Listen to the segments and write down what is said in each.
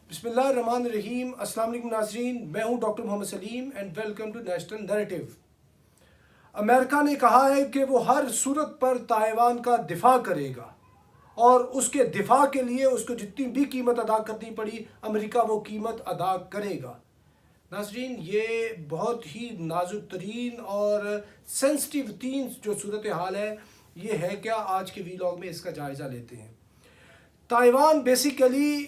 بسم اللہ الرحمن الرحیم۔ السلام علیکم ناظرین، میں ہوں doctor Muhammad Saleem and welcome to national narrative. امریکہ نے کہا ہے کہ وہ ہر صورت پر تائیوان کا دفاع کرے گا اور اس کے دفاع کے لیے اس کو جتنی بھی قیمت ادا کرنی پڑی امریکہ وہ قیمت ادا کرے گا۔ ناظرین، یہ بہت ہی نازک ترین اور سینسٹیو ترین جو صورتحال ہے یہ ہے کیا، آج کے ویلاگ میں اس کا جائزہ لیتے ہیں۔ تائیوان بیسیکلی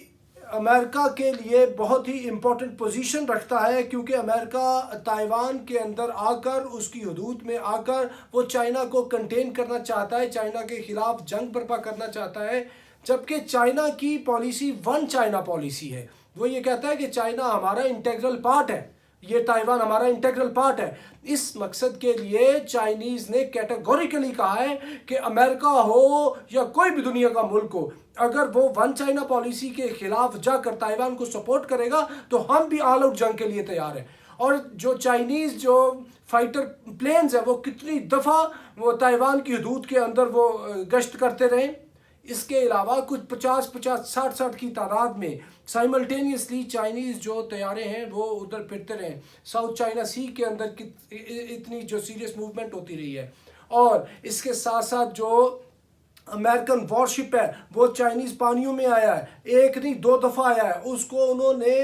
امریکہ کے لیے بہت ہی امپورٹنٹ پوزیشن رکھتا ہے، کیونکہ امریکہ تائیوان کے اندر آ کر اس کی حدود میں آ کر وہ چائنا کو کنٹین کرنا چاہتا ہے، چائنا کے خلاف جنگ برپا کرنا چاہتا ہے، جبکہ چائنا کی پالیسی ون چائنا پالیسی ہے۔ وہ یہ کہتا ہے کہ چائنا ہمارا انٹیگرل پارٹ ہے، یہ تائیوان ہمارا انٹیگرل پارٹ ہے۔ اس مقصد کے لیے چائنیز نے کیٹیگوریکلی کہا ہے کہ امریکہ ہو یا کوئی بھی دنیا کا ملک ہو، اگر وہ ون چائنا پالیسی کے خلاف جا کر تائیوان کو سپورٹ کرے گا تو ہم بھی آل آؤٹ جنگ کے لیے تیار ہیں۔ اور جو چائنیز جو فائٹر پلینز ہیں وہ کتنی دفعہ وہ تائیوان کی حدود کے اندر وہ گشت کرتے رہے۔ اس کے علاوہ کچھ 50-60 کی تعداد میں سائملٹینیسلی چائنیز جو طیارے ہیں وہ ادھر پھرتے رہے۔ ساؤتھ چائنا سی کے اندر اتنی جو سیریس موومنٹ ہوتی رہی ہے، اور اس کے ساتھ ساتھ جو امریکن وارشپ ہے وہ چائنیز پانیوں میں آیا ہے، ایک نہیں 2 دفعہ آیا ہے۔ اس کو انہوں نے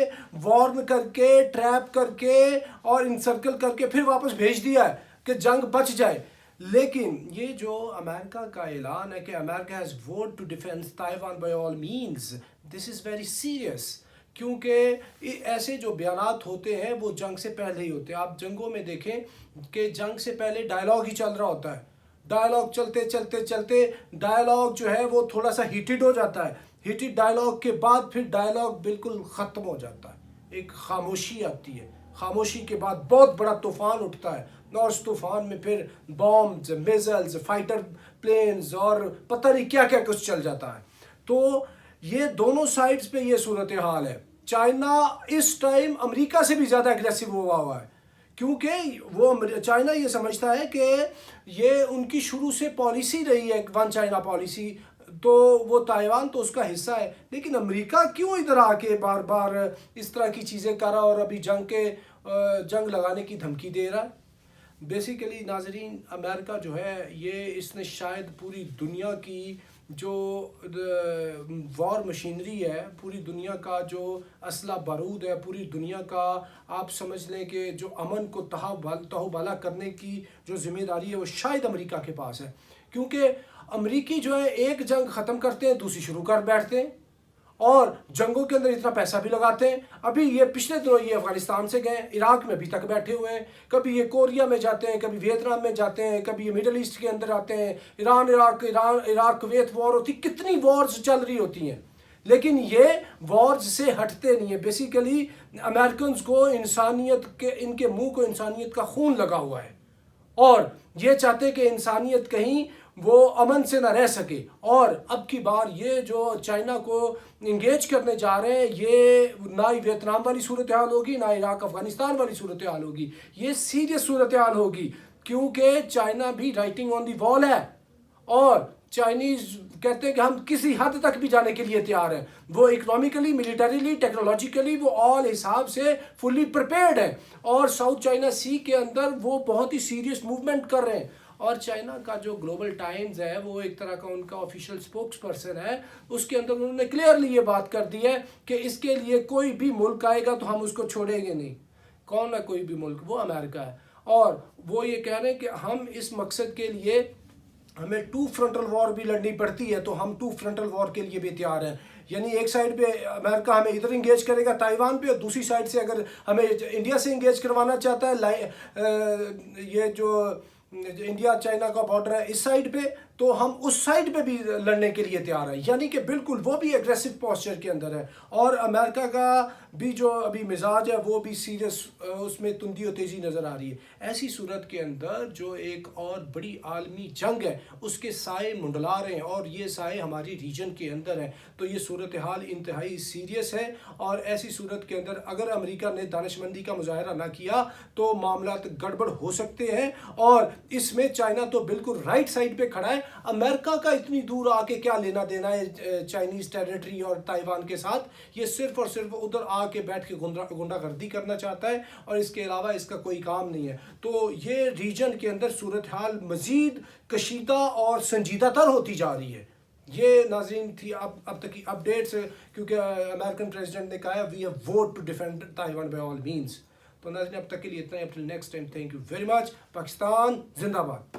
وارن کر کے، ٹریپ کر کے اور انسرکل کر کے پھر واپس بھیج دیا ہے کہ جنگ بچ جائے۔ لیکن یہ جو امریکہ کا اعلان ہے کہ امریکہ has vowed to defence Taiwan by all means, this is very serious, کیونکہ ایسے جو بیانات ہوتے ہیں وہ جنگ سے پہلے ہی ہوتے ہیں۔ آپ جنگوں میں دیکھیں کہ جنگ سے پہلے ڈائلاگ ہی چل رہا ہوتا ہے، ڈائلاگ چلتے ڈائلاگ جو ہے وہ تھوڑا سا ہیٹڈ ہو جاتا ہے، ہیٹڈ ڈائلاگ کے بعد پھر ڈائلاگ بالکل ختم ہو جاتا ہے، ایک خاموشی آتی ہے، خاموشی کے بعد بہت بڑا طوفان اٹھتا ہے، اور اس طوفان میں پھر بامز، میزلز، فائٹر پلینز اور پتہ نہیں کیا کیا کچھ چل جاتا ہے۔ تو یہ دونوں سائڈز پہ یہ صورتحال ہے۔ چائنا اس ٹائم امریکہ سے بھی زیادہ اگریسو ہوا ہے، کیونکہ وہ چائنا یہ سمجھتا ہے کہ یہ ان کی شروع سے پالیسی رہی ہے ون چائنا پالیسی، تو وہ تائیوان تو اس کا حصہ ہے، لیکن امریکہ کیوں ادھر آ کے بار بار اس طرح کی چیزیں کر رہا اور ابھی جنگ لگانے کی دھمکی دے رہا ہے۔ بیسیکلی ناظرین، امریکہ جو ہے اس نے شاید پوری دنیا کی جو وار مشینری ہے، پوری دنیا کا جو اسلحہ بارود ہے، پوری دنیا کا آپ سمجھ لیں کہ جو امن کو تہو بالا کرنے کی جو ذمہ داری ہے وہ شاید امریکہ کے پاس ہے، کیونکہ امریکی جو ہے ایک جنگ ختم کرتے ہیں دوسری شروع کر بیٹھتے ہیں، اور جنگوں کے اندر اتنا پیسہ بھی لگاتے ہیں۔ ابھی یہ پچھلے دنوں یہ افغانستان سے گئے، عراق میں ابھی تک بیٹھے ہوئے ہیں، کبھی یہ کوریا میں جاتے ہیں، کبھی ویتنام میں جاتے ہیں، کبھی یہ مڈل ایسٹ کے اندر آتے ہیں، ایران عراق کویت وار ہوتی، کتنی وارز چل رہی ہوتی ہیں، لیکن یہ وارز سے ہٹتے نہیں ہیں۔ بیسیکلی امریکنز کو ان کے منہ کو انسانیت کا خون لگا ہوا ہے، اور یہ چاہتے کہ انسانیت کہیں وہ امن سے نہ رہ سکے۔ اور اب کی بار یہ جو چائنا کو انگیج کرنے جا رہے ہیں، یہ نہ ہی ویتنام والی صورتحال ہوگی، نہ عراق افغانستان والی صورتحال ہوگی، یہ سیریس صورتحال ہوگی، کیونکہ چائنا بھی رائٹنگ آن دی وال ہے، اور چائنیز کہتے ہیں کہ ہم کسی حد تک بھی جانے کے لیے تیار ہیں۔ وہ اکنامکلی، ملیٹریلی، ٹیکنالوجیکلی وہ آل حساب سے فلی پریپیئرڈ ہے، اور ساؤتھ چائنا سی کے اندر وہ بہت ہی سیریس موومنٹ کر رہے ہیں۔ اور چائنا کا جو گلوبل ٹائمز ہے وہ ایک طرح کا ان کا آفیشیل سپوکس پرسن ہے، اس کے اندر انہوں نے کلیئرلی یہ بات کر دی ہے کہ اس کے لیے کوئی بھی ملک آئے گا تو ہم اس کو چھوڑیں گے نہیں۔ کون ہے کوئی بھی ملک؟ وہ امریکہ ہے، اور وہ یہ کہہ رہے ہیں کہ ہم اس مقصد کے لیے ہمیں 2 فرنٹل وار بھی لڑنی پڑتی ہے تو ہم 2 فرنٹل وار کے لیے بھی تیار ہیں۔ یعنی ایک سائڈ پہ امریکہ ہمیں ادھر انگیج کرے گا تائیوان پہ، اور دوسری سائڈ سے اگر ہمیں انڈیا سے انگیج کروانا چاہتا ہے، یہ جو انڈیا چائنا کا بارڈر ہے اس سائڈ پہ، تو ہم اس سائڈ پہ بھی لڑنے کے لیے تیار ہیں۔ یعنی کہ بالکل وہ بھی ایگریسو پوسچر کے اندر ہے، اور امریکہ کا بھی جو ابھی مزاج ہے وہ بھی سیریس، اس میں تندی و تیزی نظر آ رہی ہے۔ ایسی صورت کے اندر جو ایک اور بڑی عالمی جنگ ہے اس کے سائے منڈلا رہے ہیں، اور یہ سائے ہماری ریجن کے اندر ہیں، تو یہ صورتحال انتہائی سیریس ہے۔ اور ایسی صورت کے اندر اگر امریکہ نے دانشمندی کا مظاہرہ نہ کیا تو معاملات گڑبڑ ہو سکتے ہیں، اور اس میں چائنا تو بالکل رائٹ سائڈ پہ کھڑا ہے، امریکہ کا اتنی دور آ کے کیا لینا دینا ہے چائنیز ٹیریٹری اور تائیوان کے ساتھ. یہ صرف اور صرف ادھر آ کے بیٹھ کے گنڈا گردی کرنا چاہتا ہے اور اس کے علاوہ اس کا کوئی کام نہیں ہے. تو یہ ریجن کے اندر صورتحال مزید کشیدہ اور سنجیدہ تر ہوتی جا رہی ہے. یہ ناظرین تھی اب تک کی اپڈیٹس، کیونکہ امریکن پریزیڈنٹ نے کہا ہے we have vowed to defend Taiwan by all means. تو ناظرین اب تک کے لیے اتنا ہی. اب till next time, thank you very much. Pakistan زندہ باد.